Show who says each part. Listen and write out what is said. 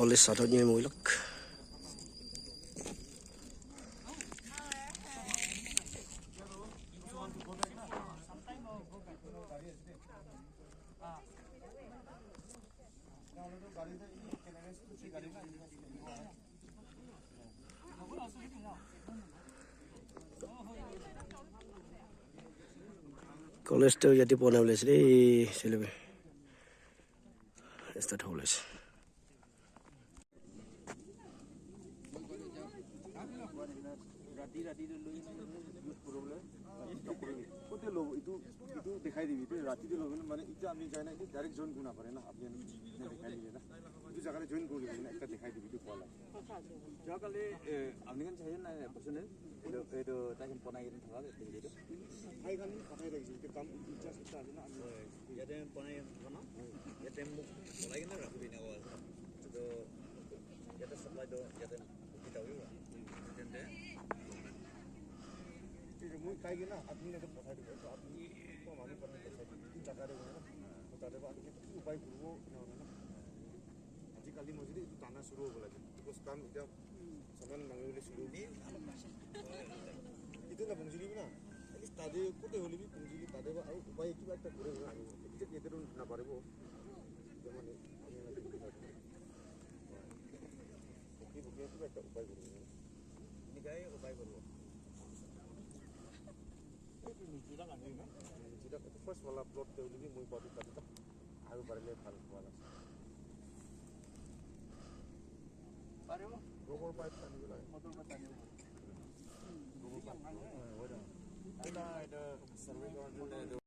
Speaker 1: College satu nya mui lok. College tu jadi pun boleh sih, selalu. Start college.
Speaker 2: itu দেখাই দিবি তুই রাতিতে লগে মানে এটা আমি যাই না এটা ডাইরেক্ট জয়েন কোনা পারে না আপনি দেখাই দিবি না তুই জায়গায় জয়েন করে দিবি না একটা দেখাই দিবি তুই কলা সকালে আপনি কেন চাইছেন না বসেন এটা তাকে পনাই গেলেন থাকা দেখি এটা ভাই গান কথাই রাখছি এটা কাম ইচ্ছা সেটা আছে না ইয়াতে পনাই থাকা ইয়াতে মুখ পনাই গেলে রাখবি না তো ইয়াতে সাপ্লাই তো ইয়াতে কিতাও তেন্তে মই খাই গেলে আপনি এটা পঠাই দিব তো আপনি কম আমি পঠাই দিই জায়গায় গেলে না তাদের আমি কি উপায় করবো না আজিকালি মজুরি একটু টানা শুরু হবো লাগে বিকজ কাম এটা সামান মাঙ্গিবলে শুরু itu না বংজুরি না এটলিস্ট তাদের কোটে হলে বি বংজুরি তাদের আর উপায় কিবা একটা করে আনিব এটা কেদের না পারিব যেমন আমি ওকে কিবা একটা উপায় করব নিগাই উপায় করব নিচিটা কানি না নিচিটা ফার্স্ট वाला প্লট তে হলে বি মই পাবি তাতে আর পারলে ভাল ভালো পারিব গোবর পাইপ টানিব লাগে মোটর পাইপ টানিব গোবর পাইপ এটা সার্ভে গভর্নমেন্ট